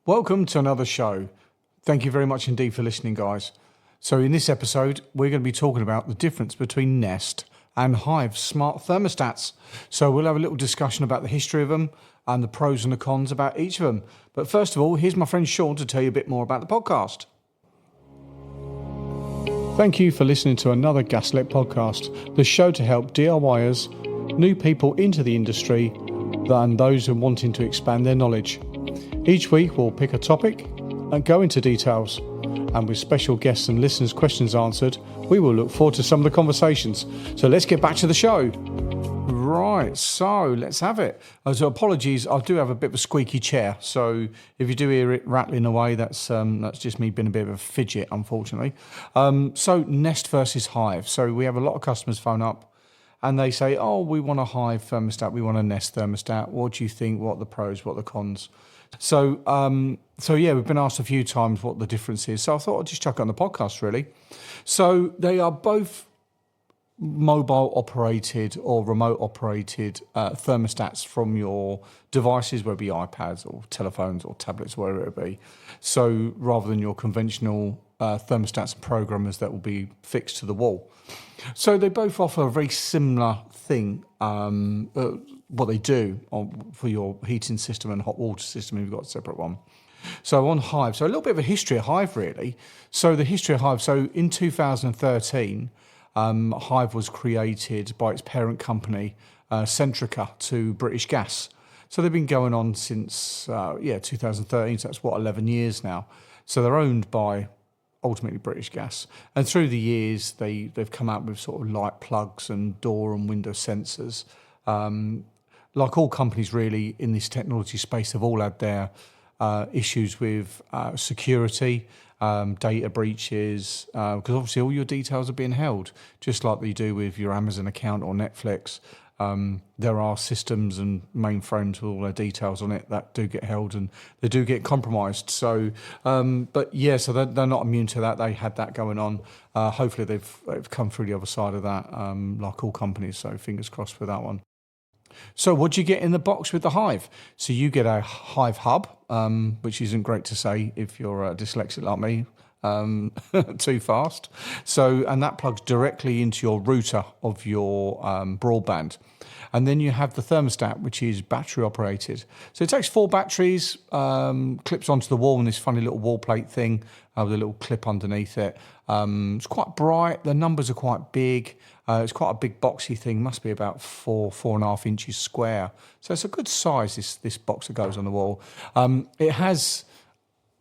Welcome to another show. Thank you very much indeed for listening, guys. So in this episode, we're going to be talking about the difference between Nest and Hive smart thermostats. So we'll have a little discussion about the history of them and the pros and the cons about each of them. But first of all, here's my friend Sean to tell you a bit more about the podcast. Thank you for listening to another Gaslec podcast, the show to help DIYers, new people into the industry, and those who are wanting to expand their knowledge. Each week we'll pick a topic and go into details, and with special guests and listeners' questions answered, we will look forward to some of the conversations. So let's get back to the show. Right, so let's have it. So apologies, I do have a bit of a squeaky chair, so if you do hear it rattling away, that's just me being a bit of a fidget, unfortunately. So Nest versus Hive. So we have a lot of customers phone up and they say, oh, we want a Hive thermostat, we want a Nest thermostat. What do you think? What are the pros? What are the cons? So yeah, we've been asked a few times what the difference is. So I thought I'd just chuck it on the podcast, really. So they are both mobile operated or remote operated thermostats from your devices, whether it be iPads or telephones or tablets, wherever it be. So rather than your conventional thermostats and programmers that will be fixed to the wall. So they both offer a very similar thing, what they do for your heating system and hot water system if you've got a separate one. So on Hive, so a little bit of a history of Hive really. So the history of Hive, so in 2013, Hive was created by its parent company, Centrica, to British Gas. So they've been going on since 2013, so that's 11 years now. So they're owned by ultimately British Gas. And through the years, they've come out with sort of light plugs and door and window sensors. Like all companies really in this technology space, they've all had their issues with security, data breaches, because obviously all your details are being held, just like you do with your Amazon account or Netflix. There are systems and mainframes with all their details on it that do get held and they do get compromised. So, but yeah, so they're not immune to that. They had that going on. Hopefully they've come through the other side of that, like all companies. So fingers crossed for that one. So what do you get in the box with the Hive? So you get a Hive hub, which isn't great to say if you're dyslexic like me, too fast. So, and that plugs directly into your router of your broadband. And then you have the thermostat, which is battery operated. So it takes 4 batteries, clips onto the wall in this funny little wall plate thing with a little clip underneath it. It's quite bright. The numbers are quite big. It's quite a big boxy thing. Must be about 4.5 inches square. So it's a good size, this box that goes on the wall. It has...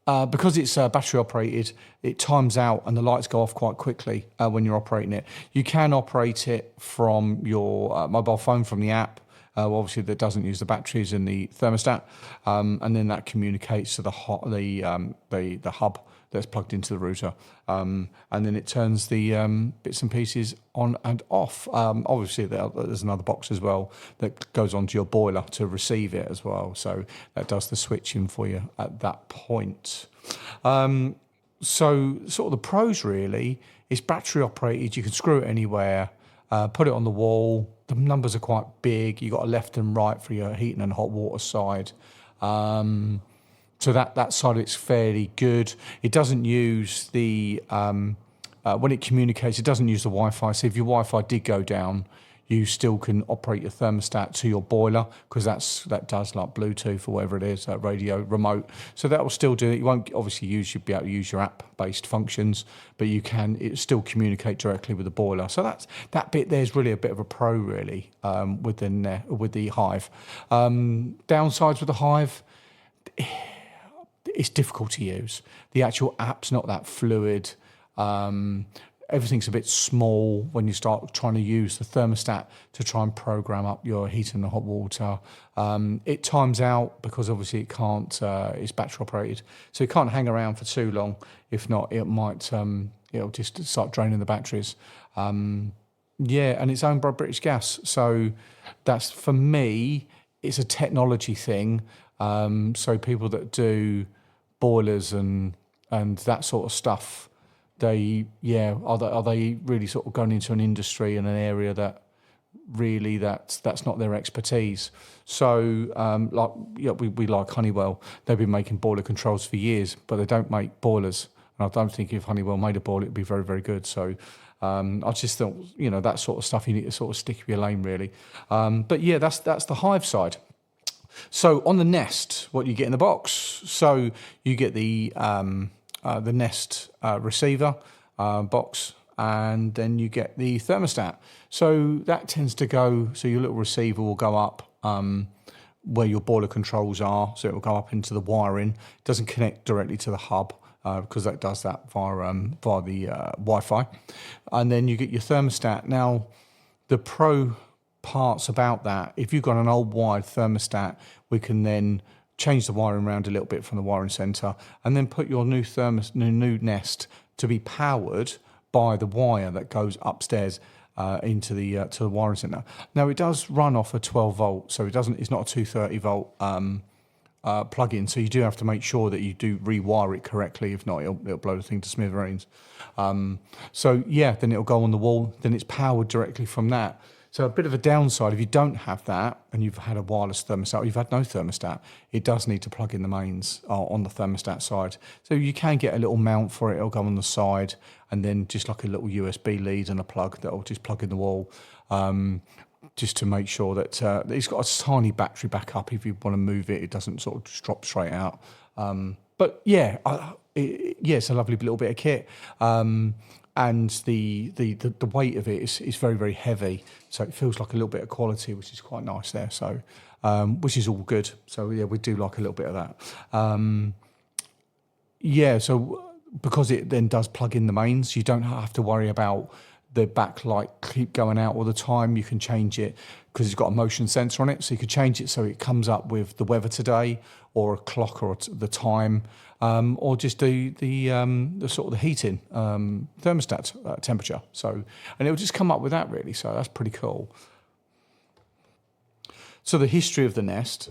because it's battery operated, it times out and the lights go off quite quickly when you're operating it. You can operate it from your mobile phone, from the app, obviously that doesn't use the batteries in the thermostat, and then that communicates to the hub that's plugged into the router, and then it turns the bits and pieces on and off. Obviously, there's another box as well that goes onto your boiler to receive it as well, so that does the switching for you at that point. So sort of the pros really is battery operated. You can screw it anywhere, put it on the wall. The numbers are quite big. You've got a left and right for your heating and hot water side. So that side it's fairly good. It doesn't use the when it communicates, it doesn't use the Wi-Fi. So if your Wi-Fi did go down, you still can operate your thermostat to your boiler, because that does like Bluetooth or whatever it is, radio remote. So that will still do it. You won't obviously be able to use your app-based functions, but it still communicate directly with the boiler. So that bit there's really a bit of a pro really with the Hive. Downsides with the Hive. It's difficult to use. The actual app's not that fluid. Everything's a bit small when you start trying to use the thermostat to try and program up your heating and hot water. It times out because obviously it can't, it's battery operated. So it can't hang around for too long. If not, it might, it'll just start draining the batteries. And it's owned by British Gas. So that's, for me, it's a technology thing. So people that do boilers and that sort of stuff, are they really sort of going into an industry in an area that really that's not their expertise. So we like Honeywell. They've been making boiler controls for years, but they don't make boilers. And I don't think if Honeywell made a boiler, it'd be very, very good. So I just thought, that sort of stuff you need to sort of stick with your lane, really. But yeah, that's the Hive side. So on the Nest, what you get in the box? So you get the Nest receiver box, and then you get the thermostat. So that tends to go, so your little receiver will go up where your boiler controls are. So it will go up into the wiring. It doesn't connect directly to the hub because that does that via the Wi-Fi. And then you get your thermostat. Now, the pro parts about that, if you've got an old wired thermostat, we can then change the wiring around a little bit from the wiring centre and then put your new new Nest to be powered by the wire that goes upstairs into the to the wiring centre. Now it does run off a 12 volt, so it's not a 230 volt plug-in. So you do have to make sure that you do rewire it correctly. If not, it'll blow the thing to smithereens. So yeah, then it'll go on the wall. Then it's powered directly from that. So a bit of a downside, if you don't have that and you've had a wireless thermostat, or you've had no thermostat, it does need to plug in the mains on the thermostat side. So you can get a little mount for it. It'll go on the side, and then just like a little USB lead and a plug that'll just plug in the wall, just to make sure that it's got a tiny battery backup. If you want to move it, it doesn't sort of just drop straight out. But yeah, it's a lovely little bit of kit. And the weight of it is very, very heavy, so it feels like a little bit of quality, which is quite nice there. So, which is all good. So yeah, we do like a little bit of that. So because it then does plug in the mains, you don't have to worry about the backlight keep going out all the time. You can change it because it's got a motion sensor on it, so you can change it so it comes up with the weather today, or a clock, or the time, or just do the sort of the heating thermostat temperature. So, and it'll just come up with that really. So that's pretty cool. So the history of the Nest,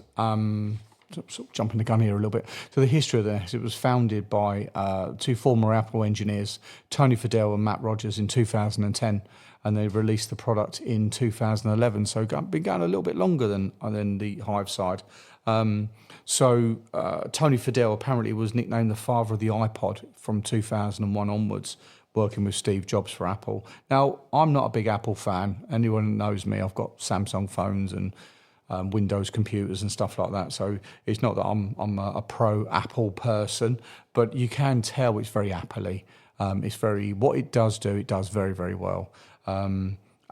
sort of jumping the gun here a little bit. So the history of the Nest, it was founded by two former Apple engineers, Tony Fadell and Matt Rogers, in 2010, and they released the product in 2011. So been going a little bit longer than the Hive side. So Tony Fadell apparently was nicknamed the father of the iPod from 2001 onwards, working with Steve Jobs for Apple. Now, I'm not a big Apple fan. Anyone who knows me, I've got Samsung phones and Windows computers and stuff like that. So it's not that I'm a pro Apple person, but you can tell it's very Apple-y. What it does very, very well.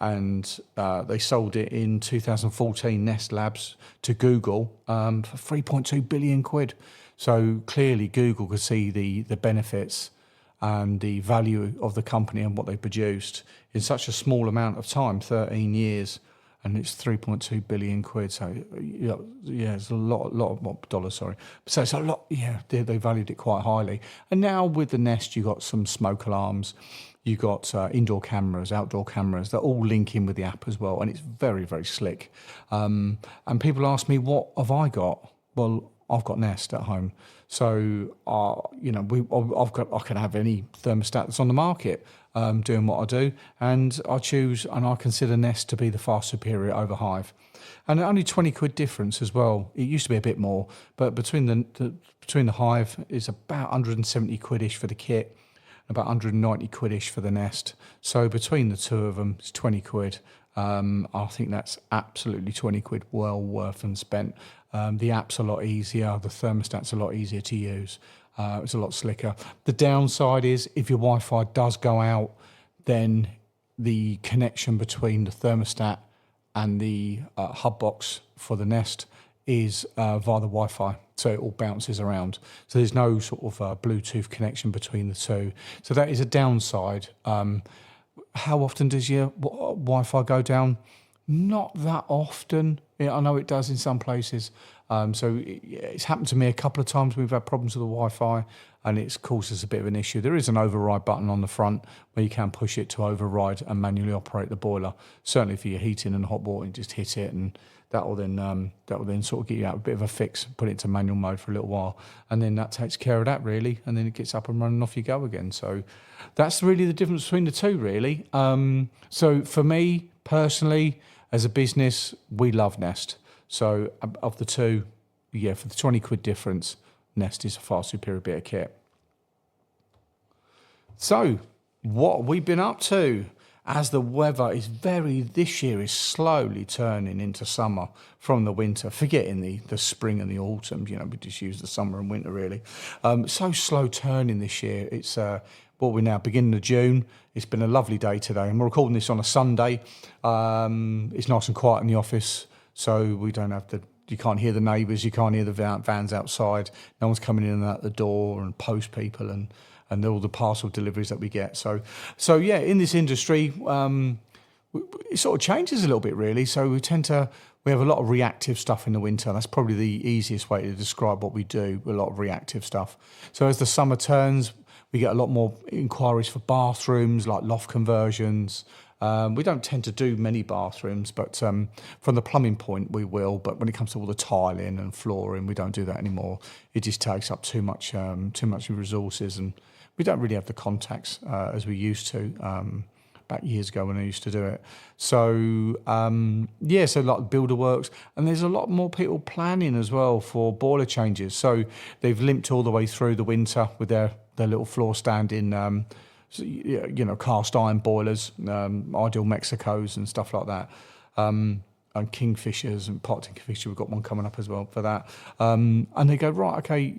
And they sold it in 2014, Nest Labs, to Google for 3.2 billion quid. So clearly Google could see the benefits and the value of the company and what they produced in such a small amount of time, 13 years, and it's 3.2 billion quid. So it's a lot of dollars, sorry. So it's a lot, they valued it quite highly. And now with the Nest, you got some smoke alarms, you got indoor cameras, outdoor cameras, that all link in with the app as well, and it's very, very slick. And people ask me, what have I got? Well, I've got Nest at home. So, I can have any thermostat that's on the market doing what I do, and I consider Nest to be the far superior over Hive. And only 20 quid difference as well. It used to be a bit more, but between the Hive, it's about 170 quidish for the kit, about 190 quidish for the Nest. So between the two of them, it's 20 quid. I think that's absolutely 20 quid well worth and spent. The app's a lot easier. The thermostat's a lot easier to use. It's a lot slicker. The downside is if your Wi-Fi does go out, then the connection between the thermostat and the hub box for the Nest is via the Wi-Fi. So it all bounces around. So there's no sort of Bluetooth connection between the two. So that is a downside. How often does your Wi-Fi go down? Not that often. I know it does in some places. So it's happened to me a couple of times. We've had problems with the Wi-Fi, and it's caused us a bit of an issue. There is an override button on the front where you can push it to override and manually operate the boiler. Certainly for your heating and hot water, you just hit it, and that will then sort of get you out a bit of a fix, put it into manual mode for a little while, and then that takes care of that really, and then it gets up and running, off you go again. So that's really the difference between the two, really. So for me personally, As a business, we love Nest. So of the two, for the 20 quid difference, Nest is a far superior bit of kit. So what have we been up to? As the weather this year is slowly turning into summer from the winter, forgetting the spring and the autumn, we just use the summer and winter really. So slow turning this year. It's what we're now beginning of June. It's been a lovely day today, and we're recording this on a Sunday. It's nice and quiet in the office, so we don't have you can't hear the neighbours, you can't hear the vans outside. No one's coming in and out the door and post people and all the parcel deliveries that we get. So in this industry, it sort of changes a little bit really. So we have a lot of reactive stuff in the winter. That's probably the easiest way to describe what we do, a lot of reactive stuff. So as the summer turns, we get a lot more inquiries for bathrooms, like loft conversions. We don't tend to do many bathrooms, but from the plumbing point, we will. But when it comes to all the tiling and flooring, we don't do that anymore. It just takes up too much resources, and we don't really have the contacts as we used to back years ago when I used to do it. So so like builder works, and there's a lot more people planning as well for boiler changes. So they've limped all the way through the winter with their little floor standing, cast iron boilers, Ideal Mexicos and stuff like that. And Kingfishers and Pot Kingfisher, we've got one coming up as well for that. And they go, right, okay,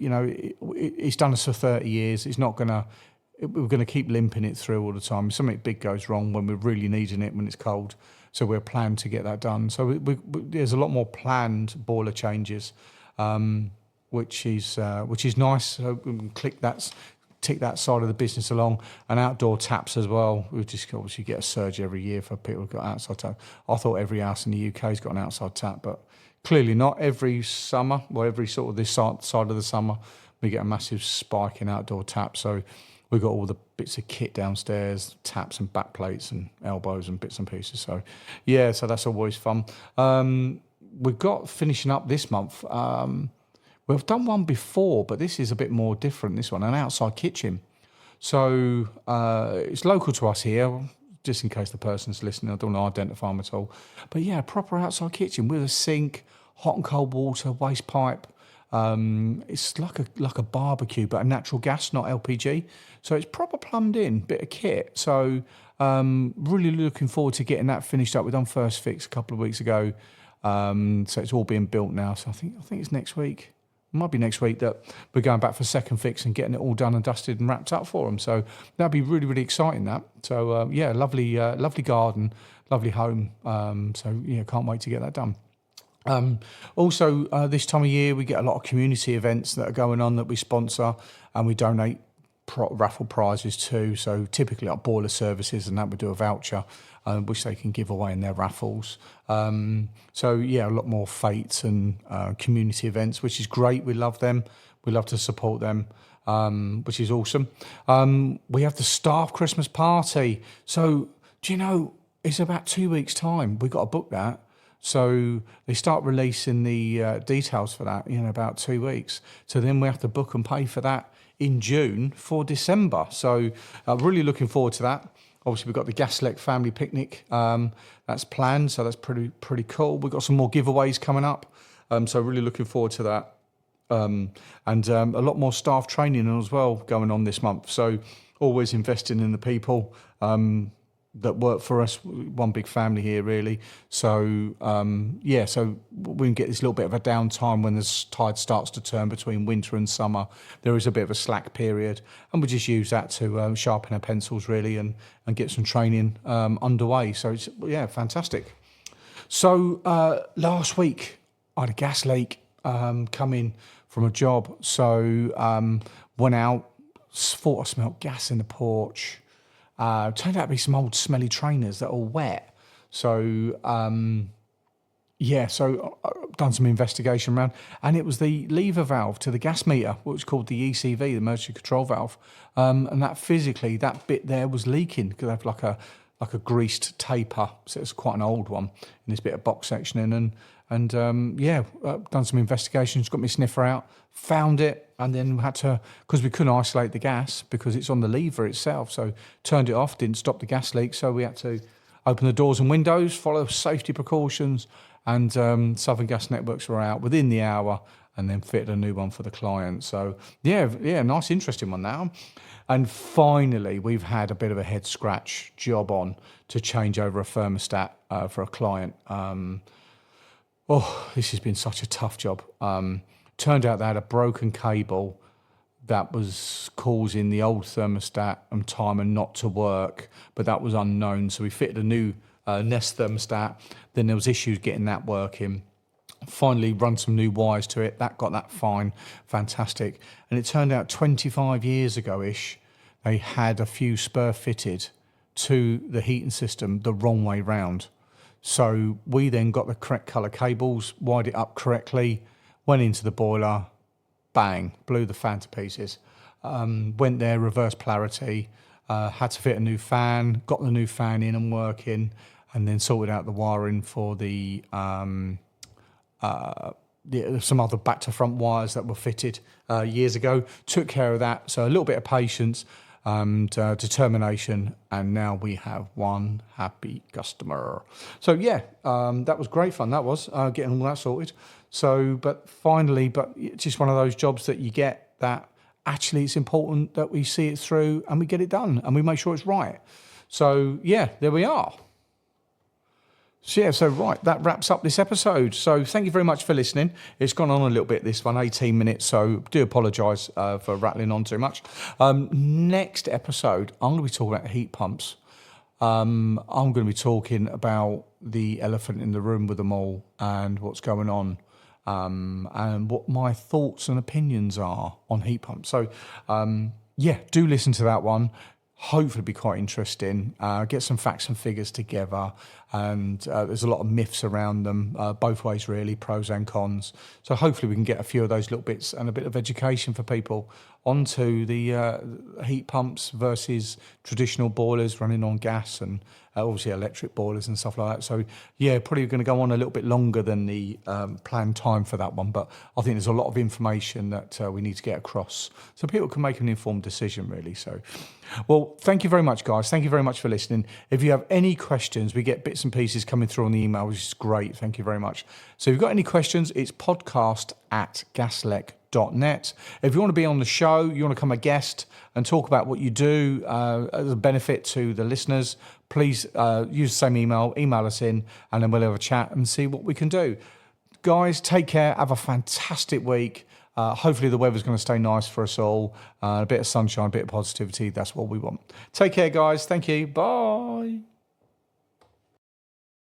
it's done us for 30 years. We're going to keep limping it through all the time. If something big goes wrong when we're really needing it when it's cold. So we're planned to get that done. So there's a lot more planned boiler changes, which is nice. So we can tick that side of the business along, and outdoor taps as well. We just obviously get a surge every year for people who've got outside tap. I thought every house in the UK has got an outside tap, but clearly not. Every summer, or every sort of this side of the summer, we get a massive spike in outdoor taps. So we've got all the bits of kit downstairs, taps and back plates and elbows and bits and pieces. So so that's always fun. We've got finishing up this month. We've done one before, but this is a bit more different, this one, an outside kitchen. So it's local to us here, just in case the person's listening. I don't want to identify them at all. But a proper outside kitchen with a sink, hot and cold water, waste pipe. It's like a barbecue, but a natural gas, not LPG. So it's proper plumbed in, bit of kit. So really looking forward to getting that finished up. We've done first fix a couple of weeks ago. So it's all being built now. So I think it's next week. It might be next week that we're going back for second fix and getting it all done and dusted and wrapped up for them. So that'd be really, really exciting, that. So, lovely garden, lovely home. Can't wait to get that done. Also, this time of year, we get a lot of community events that are going on that we sponsor, and we donate raffle prizes too. So typically like boiler services, and that would do a voucher which they can give away in their raffles. A lot more fates and community events, which is great. We love them. We love to support them, which is awesome. We have the staff Christmas party. So do you know, it's about 2 weeks' time. We've got to book that. So they start releasing the details for that in about 2 weeks. So then we have to book and pay for that in June for December. So really looking forward to that. Obviously, we've got the Gaslec family picnic that's planned, so that's pretty cool. We've got some more giveaways coming up, so really looking forward to that. And a lot more staff training as well going on this month. So always investing in the people that work for us, one big family here really. So so we can get this little bit of a downtime when the tide starts to turn between winter and summer. There is a bit of a slack period, and we just use that to sharpen our pencils really and get some training underway. So it's fantastic. So last week I had a gas leak come in from a job. So went out, thought I smelled gas in the porch. Turned out to be some old smelly trainers that are all wet. So, I've done some investigation around, and it was the lever valve to the gas meter, which is called the ECV, the emergency control valve. And that bit there was leaking because they have like a greased taper. So it's quite an old one in this bit of box sectioning. And done some investigations, got my sniffer out, found it, and then had to, because we couldn't isolate the gas because it's on the lever itself, so turned it off, didn't stop the gas leak, so we had to open the doors and windows, follow safety precautions, and Southern Gas Networks were out within the hour and then fitted a new one for the client. So, yeah, nice, interesting one now. And finally, we've had a bit of a head scratch job on to change over a thermostat for a client. This has been such a tough job. Turned out they had a broken cable that was causing the old thermostat and timer not to work, but that was unknown. So we fitted a new Nest thermostat. Then there was issues getting that working. Finally run some new wires to it. That got that fine, fantastic. And it turned out 25 years ago-ish, they had a few spur fitted to the heating system the wrong way round. So we then got the correct colour cables, wired it up correctly, went into the boiler, bang, blew the fan to pieces. Went there, reverse polarity, had to fit a new fan, got the new fan in and working, and then sorted out the wiring for the some other back to front wires that were fitted years ago. Took care of that. So a little bit of patience and determination, and now we have one happy customer. So yeah, that was great fun. That was getting all that sorted. So, but it's just one of those jobs that you get that actually it's important that we see it through and we get it done and we make sure it's right. So yeah, there we are. So right, that wraps up this episode. So thank you very much for listening. It's gone on a little bit, this one, 18 minutes, so do apologise for rattling on too much. Next episode, I'm going to be talking about heat pumps. I'm going to be talking about the elephant in the room with them all and what's going on, and what my thoughts and opinions are on heat pumps. So do listen to that one. Hopefully be quite interesting. Get some facts and figures together, and there's a lot of myths around them, both ways really, pros and cons. So hopefully we can get a few of those little bits and a bit of education for people onto the heat pumps versus traditional boilers running on gas and obviously electric boilers and stuff like that. So yeah, probably going to go on a little bit longer than the planned time for that one, but I think there's a lot of information that we need to get across so people can make an informed decision really. So, well, thank you very much, guys. Thank you very much for listening. If you have any questions, we get bits and pieces coming through on the email, which is great. Thank you very much. So if you've got any questions, it's podcast@gaslec.net. If you want to be on the show, you want to come a guest and talk about what you do as a benefit to the listeners, please use the same email us in, and then we'll have a chat and see what we can do. Guys, take care. Have a fantastic week. Hopefully the weather's going to stay nice for us all. A bit of sunshine, a bit of positivity. That's what we want. Take care, guys. Thank you. Bye.